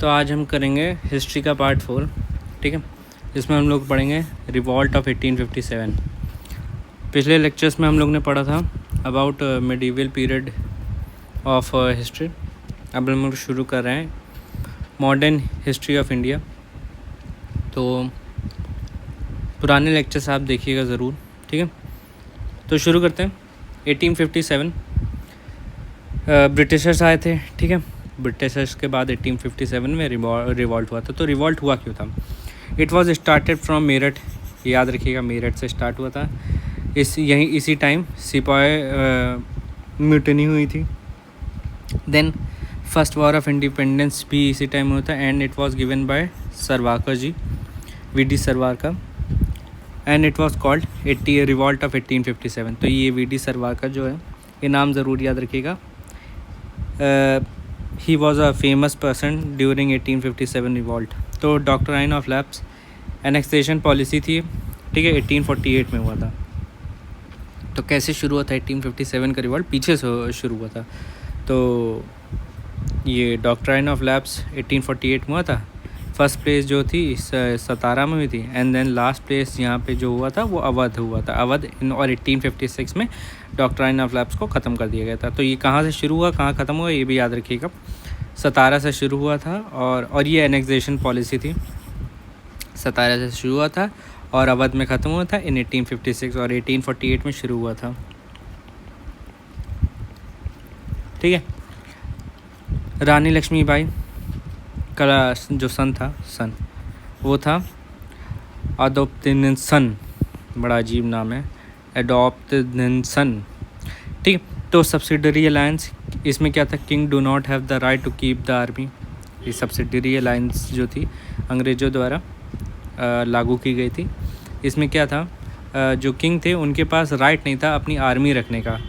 तो आज हम करेंगे हिस्ट्री का पार्ट 4, ठीक है, जिसमें हम लोग पढ़ेंगे रिवॉल्ट ऑफ 1857। पिछले लेक्चर्स में हम लोग ने पढ़ा था about medieval period of history. अब हम लोग शुरू कर रहे हैं मॉडर्न हिस्ट्री ऑफ इंडिया। तो पुराने लेक्चर्स आप देखिएगा ज़रूर, ठीक है। तो शुरू करते हैं। 1857 ब्रिटिशर्स आए थे, ठीक है। ब्रिटिशर्स के बाद 1857 में रिवॉल्ट हुआ था। तो रिवॉल्ट हुआ क्यों था? It was started from Meerut, याद रखिएगा मेरठ से स्टार्ट हुआ था। इसी टाइम सिपाही म्यूटनी हुई थी। Then first war of independence भी इसी टाइम हुआ था and it was given by Savarkar ji, V D. Savarkar, and it was called revolt of 1857। तो ये वी.डी. सरवाकर जो है, ये नाम ज़रूर याद रखिएगा। He was a famous person during 1857 revolt. तो doctrine of lapse annexation policy थी, ठीक है, 1848 में हुआ था। तो कैसे शुरू हुआ था 1857 का रिवॉल्ट? पीछे से शुरू हुआ था। तो ये डॉक्ट्राइन ऑफ लैप्स 1848 में हुआ था। फर्स्ट प्लेस जो थी सतारा में हुई थी एंड देन लास्ट प्लेस यहाँ पे जो हुआ था वो अवध हुआ था, अवध और 1856 में डॉक्ट्राइन ऑफ लैप्स को ख़त्म कर दिया गया था। तो ये कहाँ से शुरू हुआ, कहाँ ख़त्म हुआ, ये भी याद रखिएगा। सतारा से शुरू हुआ था और ये एनेक्सेशन पॉलिसी थी। सतारा से शुरू हुआ था और अवध में ख़त्म हुआ था इन 1856 और 1848 में शुरू हुआ था, ठीक है। रानी लक्ष्मीबाई का जो सन वो था अडोप्टेनसन, बड़ा अजीब नाम है, अडोप्टेनसन, ठीक। तो सब्सिडरी अलायंस, इसमें क्या था? King do not have the right to keep the army. ये सब्सिडरी अलायंस जो थी अंग्रेज़ों द्वारा लागू की गई थी। इसमें क्या था, जो किंग थे उनके पास राइट नहीं था अपनी आर्मी रखने का,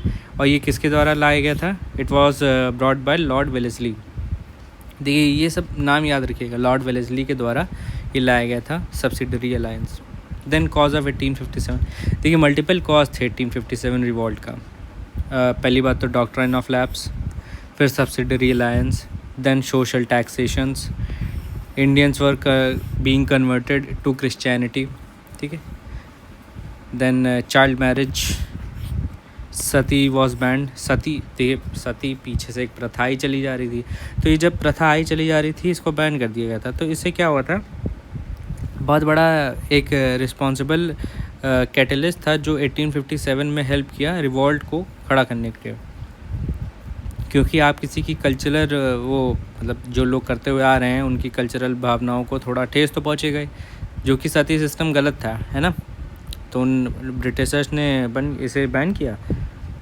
और ये किसके द्वारा लाया गया था? It was brought by Lord Wellesley. देखिए ये सब नाम याद रखिएगा, लॉर्ड वेलेस्ली के द्वारा ये लाया गया था subsidiary alliance. Then cause of 1857, देखिए मल्टीपल कॉज थे 1857 रिवॉल्ट का। पहली बात तो डॉक्ट्राइन ऑफ लैप्स, फिर subsidiary alliance, then social taxations, Indians were being converted to Christianity, ठीक है। Then child marriage, sati was banned. Sati पीछे से एक प्रथा ही चली जा रही थी, तो ये जब प्रथा आई चली जा रही थी इसको बैन कर दिया गया था। तो इससे क्या हुआ था, बहुत बड़ा एक रिस्पॉन्सिबल कैटलिस्ट था जो 1857 में हेल्प किया रिवॉल्ट को खड़ा करने के लिए। क्योंकि आप किसी की कल्चरल वो मतलब जो लोग करते हुए आ रहे हैं उनकी कल्चरल भावनाओं को थोड़ा ठेस तो पहुँचेगा ही, जो कि सती सिस्टम गलत था, है ना। तो उन ब्रिटिशर्स ने इसे बैन किया,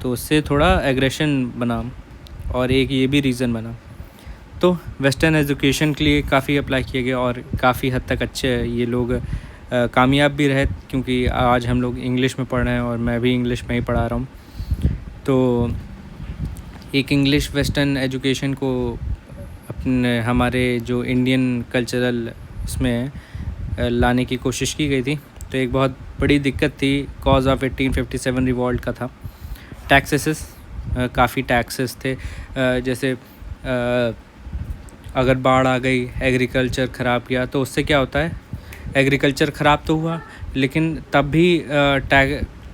तो उससे थोड़ा एग्रेशन बना और एक ये भी रीज़न बना। तो वेस्टर्न एजुकेशन के लिए काफ़ी अप्लाई किया गया और काफ़ी हद तक अच्छे ये लोग कामयाब भी रहे, क्योंकि आज हम लोग इंग्लिश में पढ़ रहे हैं और मैं भी इंग्लिश में ही पढ़ा रहा हूँ। तो एक इंग्लिश वेस्टर्न एजुकेशन को अपने हमारे जो इंडियन कल्चरल इसमें लाने की कोशिश की गई थी। तो एक बहुत बड़ी दिक्कत थी, कॉज ऑफ 1857 रिवॉल्ट का था टैक्सेस। काफ़ी टैक्सेस थे, जैसे अगर बाढ़ आ गई, एग्रीकल्चर ख़राब किया, तो उससे क्या होता है, एग्रीकल्चर ख़राब तो हुआ लेकिन तब भी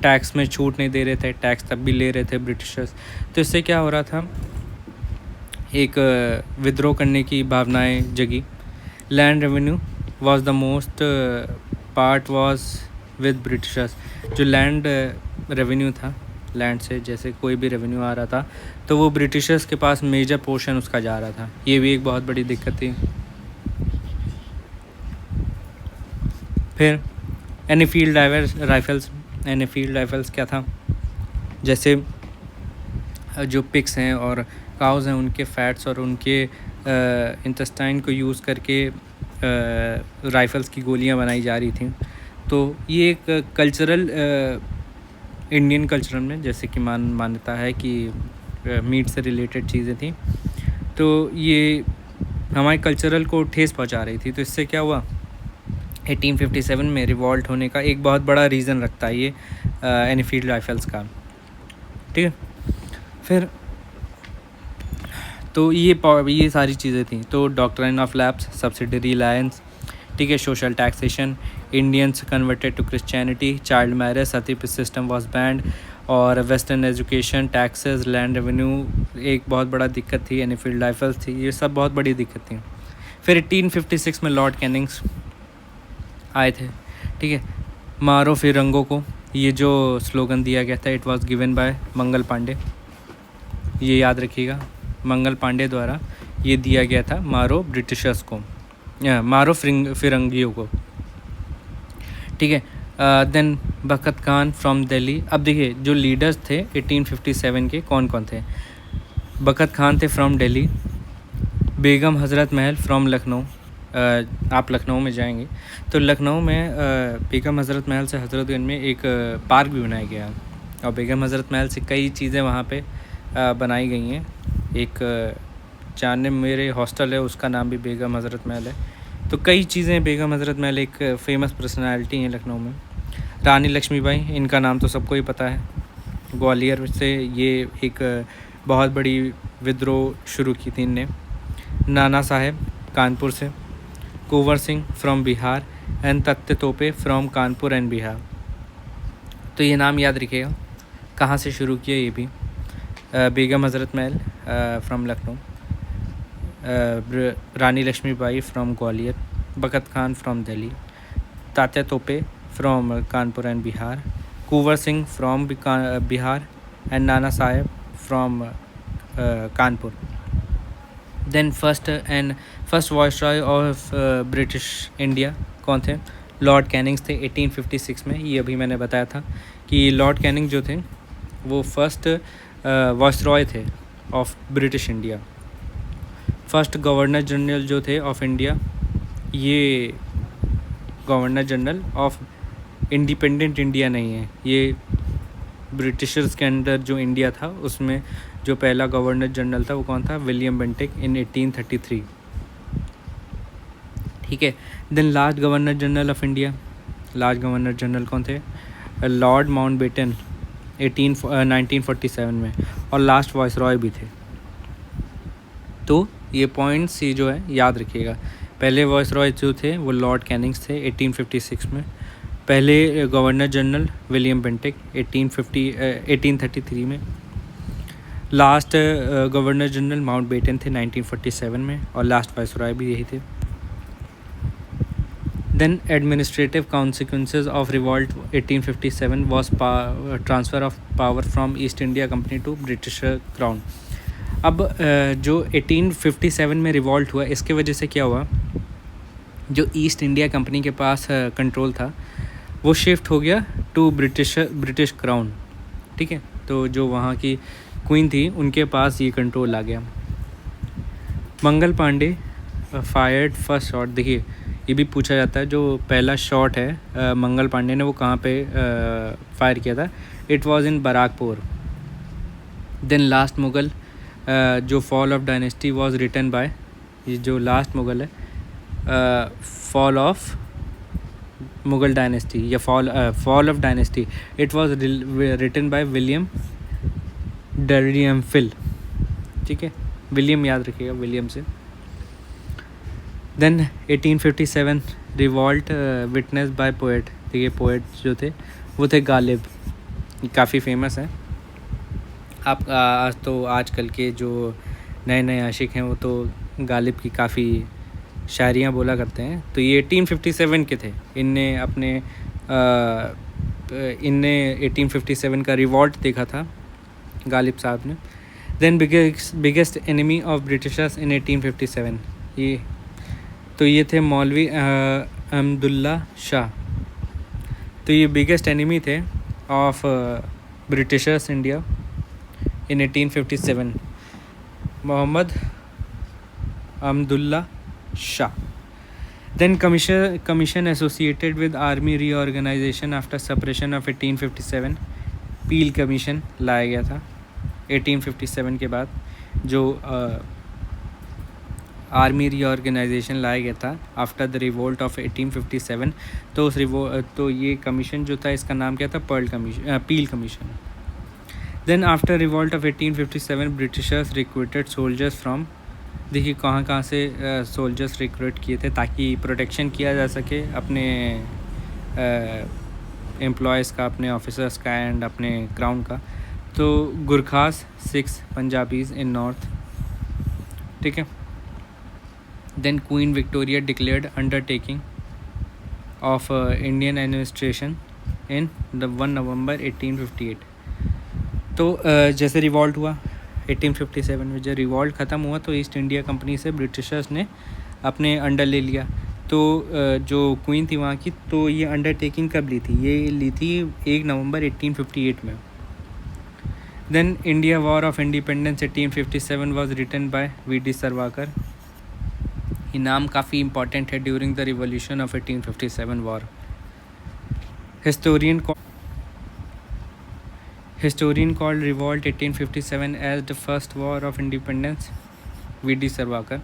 टैक्स में छूट नहीं दे रहे थे, टैक्स तब भी ले रहे थे ब्रिटिशर्स। तो इससे क्या हो रहा था, एक विद्रोह करने की भावनाएं जगी। Land revenue was the most part was with Britishers. जो लैंड रेवेन्यू था, लैंड से जैसे कोई भी रेवेन्यू आ रहा था तो वो ब्रिटिशर्स के पास मेजर पोर्शन उसका जा रहा था। ये भी एक बहुत बड़ी दिक्कत थी। फिर एनीफील्ड राइफल्स क्या था, जैसे जो पिग्स हैं और काउज़ हैं उनके फैट्स और उनके इंटेस्टाइन को यूज़ करके राइफ़ल्स की गोलियां बनाई जा रही थी। तो ये एक कल्चरल इंडियन कल्चरल में जैसे कि मान्यता है कि मीट से रिलेटेड चीज़ें थी, तो ये हमारे कल्चरल को ठेस पहुंचा रही थी। तो इससे क्या हुआ, 1857 में रिवॉल्ट होने का एक बहुत बड़ा रीज़न रखता है ये एनीफील्ड राइफल्स का, ठीक है। फिर तो ये सारी चीज़ें थी। तो doctrine of lapse, subsidiary alliance, ठीक है, social taxation, Indians converted to Christianity, child marriage, sati system was banned, और western education, taxes, land revenue एक बहुत बड़ा दिक्कत थी, एनीफील्ड राइफल्स थी, ये सब बहुत बड़ी दिक्कत थी। फिर 1856 में लॉर्ड कैनिंग्स आए थे, ठीक है। मारो फिरंगों को, ये जो स्लोगन दिया गया था, it was given bye Mangal Pandey, ये याद रखिएगा, मंगल पांडे द्वारा ये दिया गया था, मारो ब्रिटिशर्स को, मारो फिरंगियों को, ठीक है। देन बखत खान फ्रॉम दिल्ली। अब देखिए जो लीडर्स थे 1857 के कौन कौन थे। बखत खान थे from Delhi, Begum Hazrat Mahal from Lucknow. आप लखनऊ में जाएंगे तो लखनऊ में बेगम हज़रत महल से हज़रतगंज में एक पार्क भी बनाया गया, और बेगम हज़रत महल से कई चीज़ें वहाँ पे बनाई गई हैं। एक जानने मेरे हॉस्टल है, उसका नाम भी बेगम हज़रत महल है। तो कई चीज़ें, बेगम हज़रत महल एक फ़ेमस पर्सनालिटी हैं लखनऊ में। रानी लक्ष्मीबाई, इनका नाम तो सबको ही पता है, ग्वालियर से ये एक बहुत बड़ी विद्रोह शुरू की थी इनने। नाना साहेब कानपुर से, कुंवर सिंह फ्रॉम बिहार, एंड तत्ते तोपे फ्रॉम कानपुर एंड बिहार। तो ये नाम याद रखिएगा, कहाँ से शुरू किया ये भी। Begum Hazrat Mahal from Lucknow, Rani Lakshmibai from Gwalior, Bakht Khan from Delhi, Tatya Tope from Kanpur and Bihar, Kunwar Singh from Bihar, and Nana Sahib from Kanpur. Then first viceroy of British India कौन थे। लॉर्ड कैनिंग्स थे 1856 में। ये अभी मैंने बताया था कि लॉर्ड कैनिंग जो थे वो फर्स्ट वाइसरॉय थे of British India. First governor general जो थे ऑफ इंडिया, ये governor general of independent India नहीं है, ये ब्रिटिशर्स के अंडर जो इंडिया था उसमें जो पहला गवर्नर जनरल था वो कौन था, विलियम बेंटिक इन 1833, ठीक है। Then last governor general of India, last governor general कौन थे, लॉर्ड माउंटबेटन 1947 में, और लास्ट वाइसरॉय भी थे। तो ये पॉइंट्स ये जो है याद रखिएगा। पहले वाइसरॉय जो थे वो लॉर्ड कैनिंग्स थे 1856 में, पहले गवर्नर जनरल विलियम बेंटिक 1833 में, लास्ट गवर्नर जनरल माउंटबेटन थे 1947 में, और लास्ट वाइसरॉय भी यही थे। Then administrative consequences of revolt 1857 was transfer of power from East India Company to British crown. अब जो 1857 में रिवॉल्ट हुआ, इसके वजह से क्या हुआ, जो ईस्ट इंडिया कंपनी के पास कंट्रोल था वो शिफ्ट हो गया टू ब्रिटिश क्राउन, ठीक है। तो जो वहाँ की क्वीन थी उनके पास ये कंट्रोल आ गया। Mangal Pandey fired first shot. देखिए ये भी पूछा जाता है, जो पहला शॉट है मंगल पांडे ने वो कहाँ पे फायर किया था, it was in Barrackpore. Then last Mughal, जो fall of dynasty was written by, ये जो लास्ट मुगल है, फॉल ऑफ मुगल डायनेस्टी या fall of dynasty, it was written by William Dalrymple, ठीक है, विलियम याद रखिएगा, विलियम से। Then 1857 revolt witness by poet. देखिए पोएट जो थे वो थे गालिब, काफ़ी फेमस है। आप आज तो आजकल के जो नए नए आशिक हैं वो तो गालिब की काफ़ी शायरियाँ बोला करते हैं। तो ये 1857 के थे, इनने 1857 का रिवॉल्ट देखा था गालिब साहब ने। Then biggest enemy of Britishers in 1857, ये थे मौलवी अहमदुल्ला शाह। तो ये बिगेस्ट एनिमी थे of Britishers India in 1857, Mohammad Ahmadullah Shah. Then commission associated with army reorganization after separation of 1857, peel commission लाया गया था 1857 के बाद, जो आर्मी रीऑर्गेनाइजेशन लाया गया था आफ्टर द रिवोल्ट ऑफ 1857। तो उस तो ये कमीशन जो था इसका नाम क्या था, Peel commission. Then after revolt of 1857 Britishers recruited soldiers from, देखिए कहाँ कहाँ से सोल्जर्स रिक्रूट किए थे ताकि प्रोटेक्शन किया जा सके अपने एम्प्लॉयज़ का, अपने ऑफिसर्स का एंड अपने क्राउन का। तो गुरखास, सिख्स, पंजाबीज़ इन नॉर्थ, ठीक है। Then Queen Victoria declared undertaking of Indian administration in the 1 नवंबर 1858। तो जैसे रिवॉल्ट हुआ 1857 में, जब रिवॉल्ट ख़त्म हुआ तो ईस्ट इंडिया कंपनी से ब्रिटिशर्स ने अपने अंडर ले लिया। तो जो क्वीन थी वहाँ की, तो ये अंडरटेकिंग कब ली थी? ये ली थी 1 नवंबर 1858 में। Then India war of independence 1857 was written by V D. Savarkar. ये नाम काफ़ी इंपॉर्टेंट है during the revolution of 1857 war. Historian called revolt 1857 as the first war of independence, V D. Savarkar,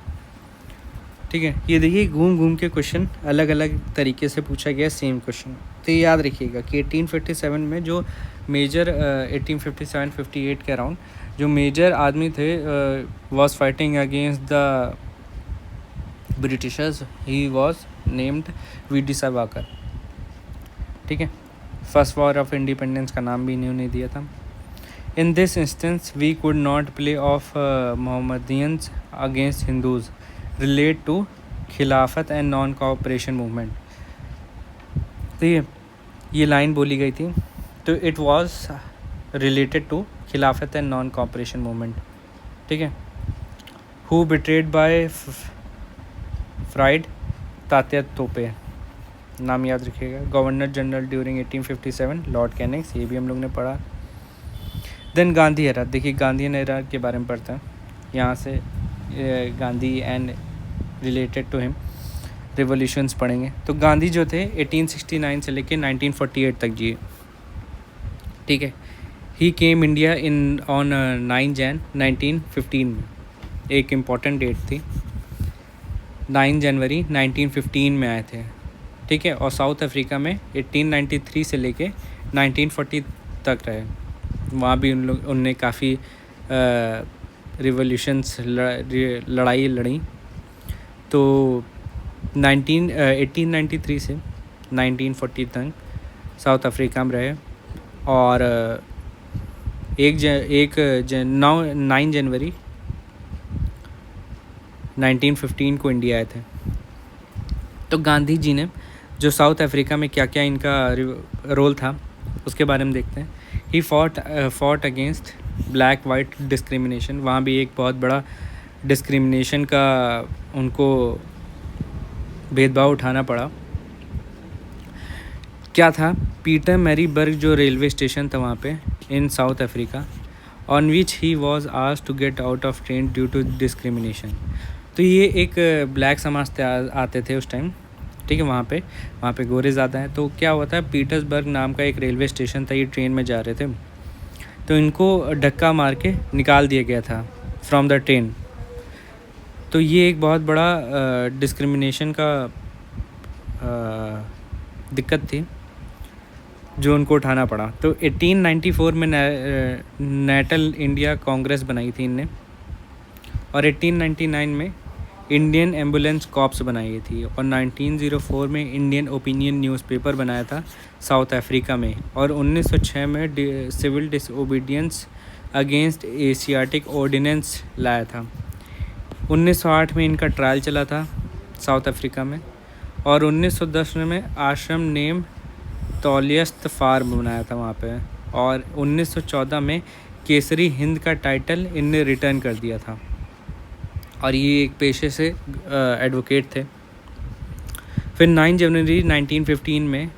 ठीक है। ये देखिए घूम घूम के क्वेश्चन अलग अलग तरीके से पूछा गया सेम क्वेश्चन। तो ये याद रखिएगा कि 1857 में जो मेजर 1857-58 के अराउंड जो मेजर आदमी थे was fighting against the Britishers, he was named V D. Savarkar, ठीक है। फर्स्ट वॉर ऑफ इंडिपेंडेंस का नाम भी इन्होंने दिया था। In this instance we could not play off Mohammedans against Hindus relate to Khilafat and non cooperation movement. तो ये लाइन बोली गई थी, तो it was related to Khilafat and non cooperation movement, ठीक है। Who betrayed by friend Tatya Tope, नाम याद रखिएगा। Governor general during 1857 lord Cannings, ये भी हम लोग ने पढ़ा। देन गांधी एरा, देखिए गांधी एरा के बारे में पढ़ते हैं यहाँ से। Gandhi and related to him revolutions पढ़ेंगे। तो गांधी जो थे 1869 से लेके 1948 तक जिए, ठीक है। ही केम इंडिया इन ऑन 9 जैन 1915 में, एक इम्पॉर्टेंट डेट थी, 9 जनवरी 1915 में आए थे, ठीक है। और साउथ अफ्रीका में 1893 से लेके 1940 तक रहे। वहाँ भी उनने काफ़ी रिवोल्यूशंस लड़ाई लड़ी। तो 1893 से 1940 तक साउथ अफ्रीका में रहे। और 9 जनवरी 1915 को इंडिया आए थे। तो गांधी जी ने जो साउथ अफ्रीका में क्या क्या इनका रोल था उसके बारे में देखते हैं। He fought against black white discrimination, वहाँ भी एक बहुत बड़ा डिस्क्रिमिनेशन का उनको भेदभाव उठाना पड़ा। क्या था? पीटर मैरीबर्ग जो रेलवे स्टेशन था वहाँ पे in South Africa, on which he was asked to get out of train due to discrimination. तो ये एक ब्लैक समाज से आते थे उस टाइम, ठीक है। वहाँ पे गोरे ज़्यादा हैं। तो क्या हुआ था, पीटर्सबर्ग नाम का एक रेलवे स्टेशन था, ये ट्रेन में जा रहे थे, तो इनको धक्का मार के निकाल दिया गया था फ्रॉम द ट्रेन। तो ये एक बहुत बड़ा डिस्क्रिमिनेशन का दिक्कत थी जो उनको उठाना पड़ा। तो 1894 में नेशनल इंडिया कांग्रेस बनाई थी इनने, और 1899 में इंडियन एम्बुलेंस कॉर्प्स बनाई थी, और 1904 में इंडियन ओपिनियन न्यूज़पेपर बनाया था साउथ अफ्रीका में, और 1906 में civil disobedience against Asiatic ordinance लाया था। 1908 में इनका ट्रायल चला था साउथ अफ्रीका में, और 1910 में आश्रम नेम तौलियस्त फार्म बनाया था वहाँ पे, और 1914 में केसरी हिंद का टाइटल इनने रिटर्न कर दिया था, और ये एक पेशे से एडवोकेट थे। फिर 9 जनवरी 1915 में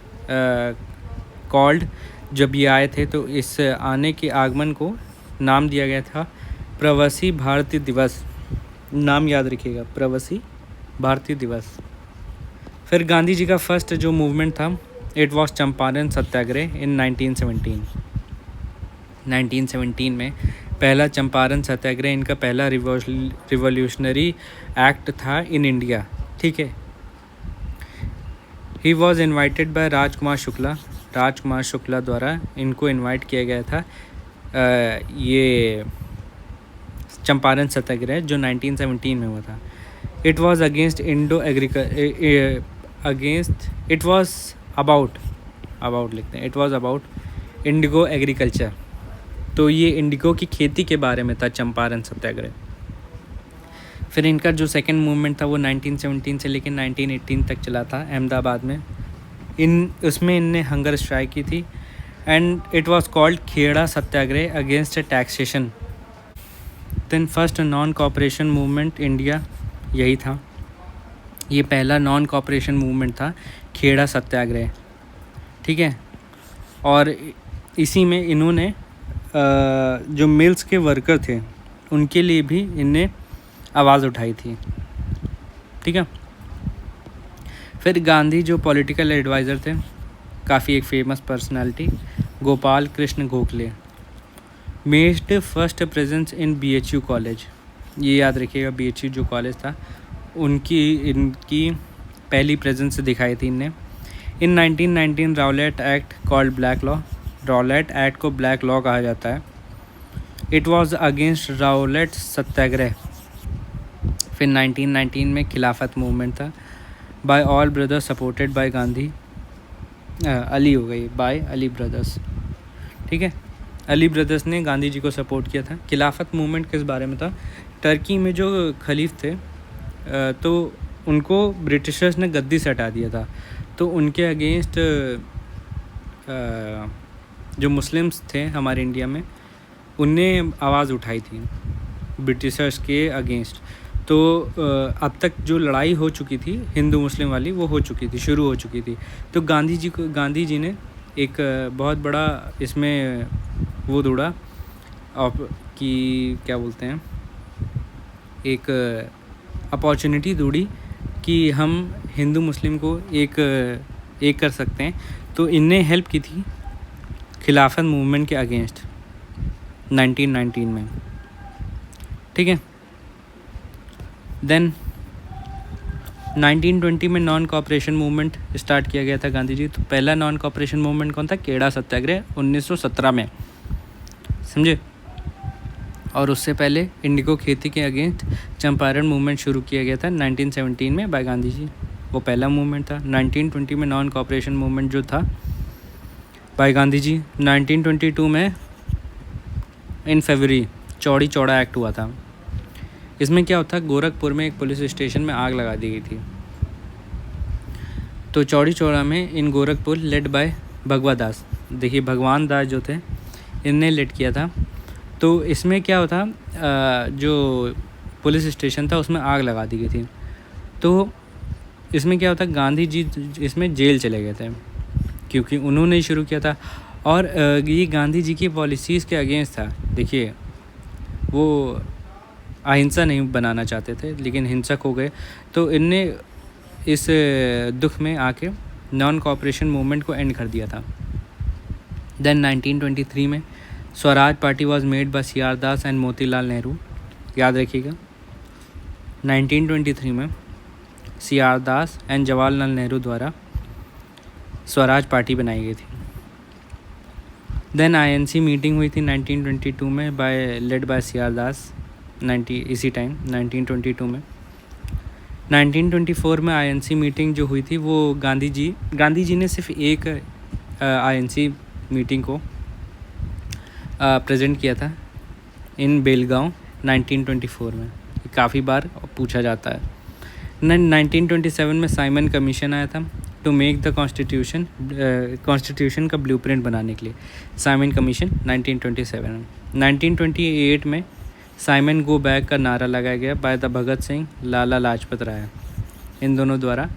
कॉल्ड जब ये आए थे, तो इस आने के आगमन को नाम दिया गया था प्रवासी भारतीय दिवस। नाम याद रखिएगा, प्रवासी भारतीय दिवस। फिर गांधी जी का फर्स्ट जो मूवमेंट था, इट वॉज चंपारण सत्याग्रह इन 1917। 1917 में पहला चंपारण सत्याग्रह इनका पहला रिवॉल्यूशनरी एक्ट था इन इंडिया, ठीक है। He was invited bye Rajkumar Shukla. Rajkumar Shukla द्वारा इनको इनवाइट किया गया था ये चंपारण सत्याग्रह जो 1917 में हुआ था। It was against it was about लिखते हैं, it was about Indigo agriculture. तो ये इंडिगो की खेती के बारे में था चंपारण सत्याग्रह। फिर इनका जो सेकंड मूवमेंट था वो 1917 से लेकर 1918 तक चला था अहमदाबाद में। उसमें इनने हंगर स्ट्राइक की थी and it was called Kheda satyagraha against taxation. Then first non cooperation movement India, यही था, ये पहला नॉन कॉपरेशन मूवमेंट था खेड़ा सत्याग्रह, ठीक है। और इसी में इन्होंने जो मिल्स के वर्कर थे उनके लिए भी इनने आवाज़ उठाई थी, ठीक है। फिर गांधी जो पॉलिटिकल एडवाइज़र थे, काफ़ी एक famous personality, Gopal Krishna Gokhale, made first presence in BHU college. ये याद रखिएगा, BHU जो कॉलेज था इनकी पहली प्रेजेंस दिखाई थी इनने। In 1919 Rowlatt Act called black law, Rowlatt Act को ब्लैक लॉ कहा जाता है। It was against Rowlatt satyagraha. फिर 1919 में खिलाफत मूवमेंट था, by Ali brothers supported by Gandhi, Ali हो गई, बाय अली ब्रदर्स, ठीक है। अली ब्रदर्स ने गांधी जी को सपोर्ट किया था। खिलाफत मूवमेंट किस बारे में था? टर्की में जो खलीफ थे तो उनको ब्रिटिशर्स ने गद्दी से हटा दिया था, तो उनके अगेंस्ट जो मुस्लिम्स थे हमारे इंडिया में उनने आवाज़ उठाई थी ब्रिटिशर्स के अगेंस्ट। तो अब तक जो लड़ाई हो चुकी थी हिंदू मुस्लिम वाली, वो हो चुकी थी, शुरू हो चुकी थी। तो गांधी जी ने एक बहुत बड़ा इसमें वो ढूंढा कि क्या बोलते हैं, एक अपॉर्चुनिटी ढूंढी कि हम हिंदू मुस्लिम को एक कर सकते हैं। तो इनने हेल्प की थी खिलाफत मूवमेंट के अगेंस्ट 1919 में, ठीक है। देन 1920 में नॉन कॉपरेशन मूवमेंट स्टार्ट किया गया था गांधी जी। तो पहला नॉन कॉपरेशन मूवमेंट कौन था? खेड़ा सत्याग्रह 1917 में, समझे। और उससे पहले इंडिगो खेती के अगेंस्ट चंपारण मूवमेंट शुरू किया गया था 1917 में बाय गांधी जी, वो पहला मूवमेंट था। 1920 में नॉन कॉपरेशन मूवमेंट जो था बाय गांधी जी। 1922 में इन फरवरी चौड़ी चौड़ा एक्ट हुआ था। इसमें क्या होता, गोरखपुर में एक पुलिस स्टेशन में आग लगा दी गई थी। तो चौड़ी चौड़ा में इन गोरखपुर लेड बाय भगवा दास, देखिए भगवान दास जो थे इनने लेड किया था। तो इसमें क्या होता, जो पुलिस स्टेशन था उसमें आग लगा दी गई थी। तो इसमें क्या होता, गांधी जी इसमें जेल चले गए थे क्योंकि उन्होंने शुरू किया था। और ये गांधी जी की पॉलिसीज़ के अगेंस्ट था। देखिए वो अहिंसा नहीं बनाना चाहते थे लेकिन हिंसक हो गए, तो इनने इस दुख में आके नॉन कॉपरेशन मूवमेंट को एंड कर दिया था। देन 1923 में Swaraj party was made bye CR Das and Motilal Nehru, याद रखिएगा। 1923 में CR Das and Jawaharlal Nehru द्वारा स्वराज पार्टी बनाई गई थी। देन INC मीटिंग हुई थी 1922 में बाय लेड बाय CR दास, इसी टाइम 1922 में। 1924 में INC मीटिंग जो हुई थी वो गांधी जी ने सिर्फ एक INC मीटिंग को प्रेजेंट किया था इन बेलगांव 1924 में, काफ़ी बार पूछा जाता है। 1927 में साइमन कमीशन आया था टू मेक द कॉन्स्टिट्यूशन का ब्लूप्रिंट बनाने के लिए, साइमन कमीशन 1927। 1928 में साइमन गो बैक का नारा लगाया गया बाय द भगत सिंह, लाला लाजपत राय, इन दोनों द्वारा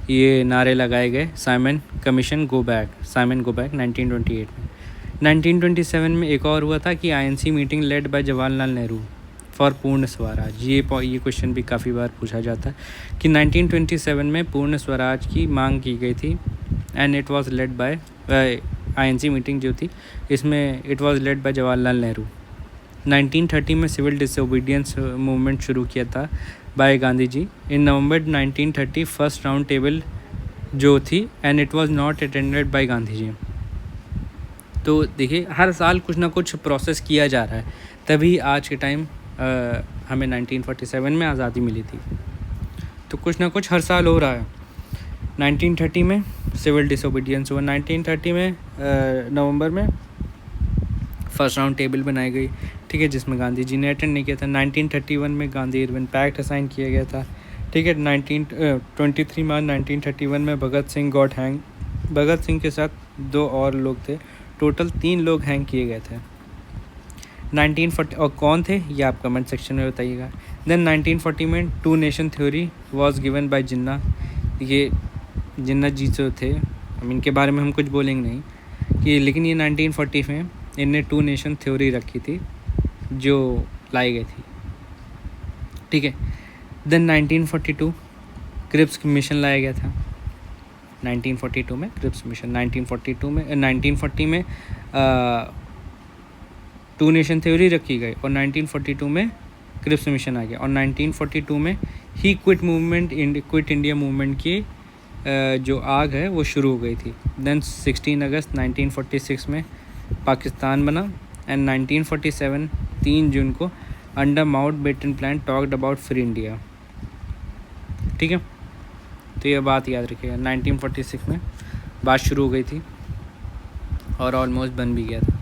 ये नारे लगाए गए। Simon commission go back, Simon go back 1928 में। 1927 में एक और हुआ था कि INC meeting lead by Jawaharlal Nehru for पूर्ण स्वराज। ये क्वेश्चन भी काफ़ी बार पूछा जाता है कि 1927 में पूर्ण स्वराज की मांग की गई थी and it was led by INC meeting जो थी इसमें it was led by Jawaharlal Nehru. 1930 में सिविल डिसोबीडियंस मूवमेंट शुरू किया था by Gandhi ji. In November 1930 first round table जो थी and it was not attended by Gandhi ji. तो देखिए हर साल कुछ ना कुछ प्रोसेस किया जा रहा है, तभी आज के टाइम हमें 1947 में आज़ादी मिली थी। तो कुछ ना कुछ हर साल हो रहा है। 1930 में सिविल डिसोबीडियंस हुआ, 1930 में नवंबर में फर्स्ट राउंड टेबल बनाई गई, ठीक है, जिसमें गांधी जी ने अटेंड नहीं किया था। 1931 में गांधी इरविन पैक्ट असाइन किया गया था, ठीक है। 23 मार्च 1931 में भगत सिंह गॉट हैंग। भगत सिंह के साथ 2 और लोग थे, टोटल 3 लोग हैंग किए गए थे। 1940 और कौन थे ये आप कमेंट सेक्शन में बताइएगा। देन 1940 में 2 nation theory was given by Jinnah. ये जिन्ना जी जो थे, इनके बारे में हम कुछ बोलेंगे नहीं कि, लेकिन ये 1940 में इनने 2 नेशन थ्योरी रखी थी जो लाई गई थी, ठीक है। देन 1942 क्रिप्स मिशन लाया गया था। 1942 में क्रिप्स मिशन, 1940 में 2 नेशन थ्योरी रखी गई और 1942 में क्रिप्स मिशन आ गया और 1942 में ही क्विट इंडिया मूवमेंट की जो आग है वो शुरू हो गई थी। देन 16 अगस्त 1946 में पाकिस्तान बना एंड 1947 3 जून को under Mountbatten plan talked about free India, ठीक है। तो ये बात याद रखिएगा, 1946 में बात शुरू हो गई थी और ऑलमोस्ट बन भी गया था।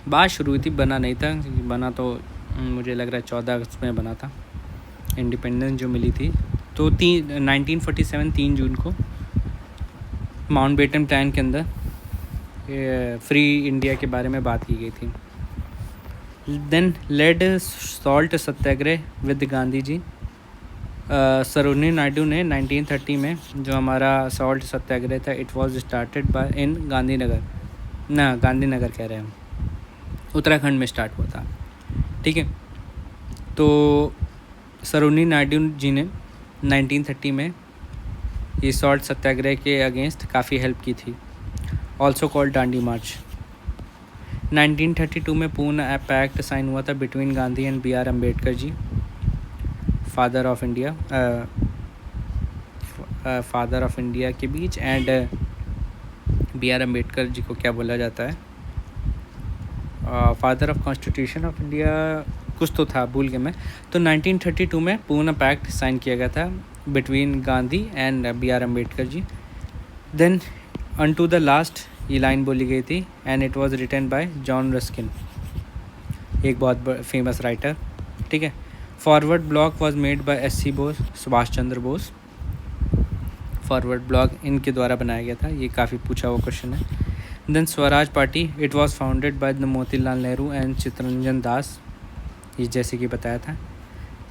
बात शुरू हुई थी, बना नहीं था। बना तो मुझे लग रहा है 14 अगस्त में बना था, इंडिपेंडेंस जो मिली थी। तो 1947 3 जून को माउंटबेटन प्लान के अंदर फ्री इंडिया के बारे में बात की गई थी। Then led salt satyagraha with Gandhi ji. Sarojini Naidu ने 1930 में जो हमारा सॉल्ट सत्याग्रह था, it was started by in Gandhinagar कह रहे हैं हम, उत्तराखंड में स्टार्ट हुआ था, ठीक है। तो सरोजिनी नायडू जी ने 1930 में ये सॉल्ट सत्याग्रह के अगेंस्ट काफ़ी हेल्प की थी, ऑल्सो कॉल्ड डांडी मार्च। 1932 में पूना पैक्ट साइन हुआ था between Gandhi and BR Ambedkar ji, father of India के बीच, एंड BR अम्बेडकर जी को क्या बोला जाता है, father of constitution of India, कुछ तो था, भूल गया मैं। तो 1932 में पूना पैक्ट साइन किया गया था between Gandhi and BR Ambedkar ji. Then unto the last ये लाइन बोली गई थी, and it was written by John Ruskin, एक बहुत फेमस राइटर, ठीक है। Forward Bloc was made by SC Bose, Subhash Chandra Bose. Forward Bloc इनके द्वारा बनाया गया था, ये काफ़ी पूछा हुआ क्वेश्चन है। देन Swaraj party, it was founded by the Motilal Nehru and Chittaranjan Das, ये जैसे कि बताया था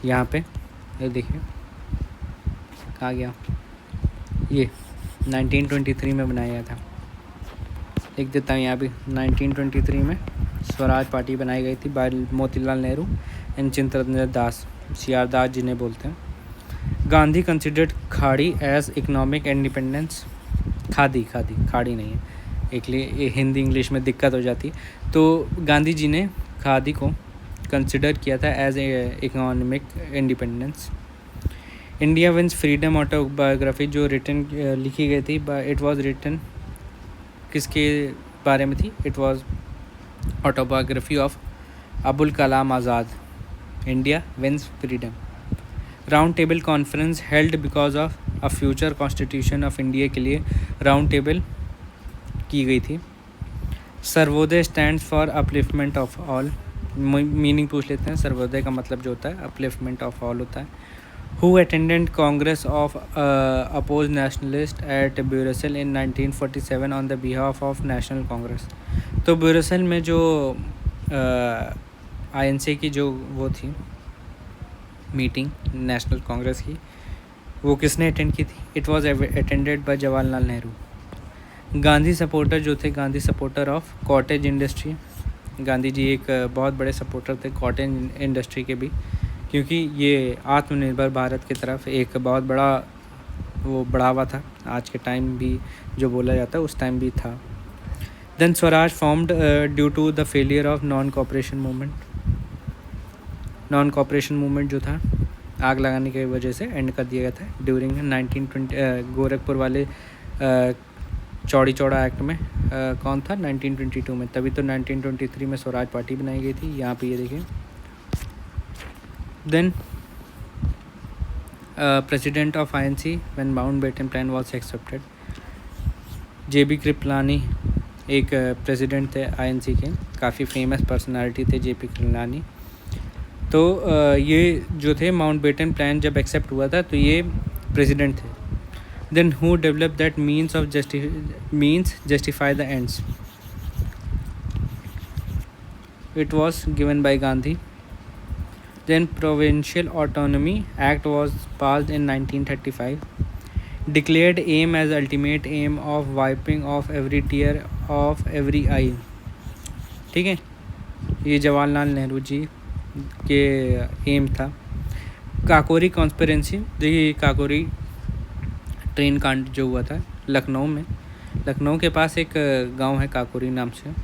यहाँ पे, ये देखिए कहाँ गया, ये 1923 में बनाया गया था, लिख देता हूँ यहाँ पे। 1923 में स्वराज पार्टी बनाई गई थी by Motilal Nehru and Chittaranjan Das, CR Das जिन्हें बोलते हैं। Gandhi considered khadi as economic independence, khadi नहीं है, एक लिए हिंदी इंग्लिश में दिक्कत हो जाती है। तो गांधी जी ने खादी को कंसिडर किया था as economic independence. India wins freedom autobiography जो लिखी गई थी, इट वाज रिटन किसके बारे में थी, it was autobiography of Abul Kalam Azad. India wins freedom. Round table conference held because of a future constitution of India के लिए राउंड टेबल की गई थी। Sarvodaya stands for upliftment of all, meaning पूछ लेते हैं। सर्वोदय का मतलब जो होता है अपलिफ्टमेंट ऑफ ऑल होता है। Who attended congress of oppose nationalist at Brussels in 1947 on the behalf of national congress. तो ब्यूरसल में जो INC की जो वो थी मीटिंग नेशनल कांग्रेस की, वो किसने अटेंड की थी, it was attended by Jawaharlal Nehru. Gandhi supporter जो थे, Gandhi supporter of cottage industry, Gandhi ji एक बहुत बड़े सपोर्टर थे कॉटेज इंडस्ट्री के भी, क्योंकि ये आत्मनिर्भर भारत की तरफ एक बहुत बड़ा वो बढ़ावा था, आज के टाइम भी जो बोला जाता है उस टाइम भी था। Then Swaraj formed due to the failure of non cooperation movement. Non cooperation movement जो था आग लगाने की वजह से एंड कर दिया गया था ड्यूरिंग 1920। गोरखपुर वाले चौड़ी चौड़ा एक्ट में कौन था 1922 में, तभी तो 1923 में स्वराज पार्टी बनाई गई थी। यहाँ पे ये देखिए। Then president of INC when Mountbatten plan was accepted, JB Kripalani एक प्रेसिडेंट थे INC के, काफ़ी फेमस पर्सनालिटी थे JP कृपलानी। तो ये जो थे माउंटबेटन प्लान जब एक्सेप्ट हुआ था तो ये प्रेसिडेंट थे। Then who develop that means justify the ends, it was given by Gandhi. Then Provincial Autonomy Act was passed in 1935, declared aim as ultimate aim of wiping off every tear of every eye। ठीक है, ये जवाहरलाल नेहरू जी के M था। Kakori conspiracy, देखिए Kakori train कांड जो हुआ था लखनऊ में, लखनऊ के पास एक गांव है काकोरी नाम से,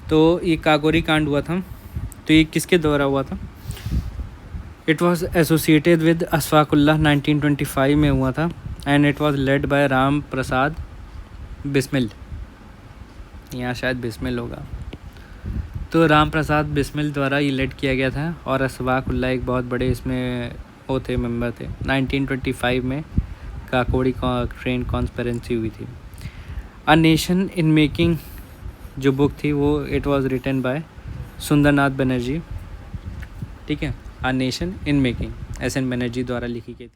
तो ये काकोरी कांड हुआ था। तो ये किसके द्वारा हुआ था? It was associated with Ashfaqullah, 1925 में हुआ था, and it was led by Ram Prasad Bismil. यहाँ शायद बिस्मिल होगा। तो राम प्रसाद बिस्मिल द्वारा ये लेड किया गया था, और अशफाकुल्लाह एक बहुत बड़े इसमें वो थे, मेंबर थे। 1925 में काकोरी ट्रेन कॉन्स्पिरेंसी हुई थी। अ नेशन इन मेकिंग जो बुक थी वो it was written by Sundarnath Banerjee. ठीक है, a nation in making SN Banerjee द्वारा लिखी गई थी।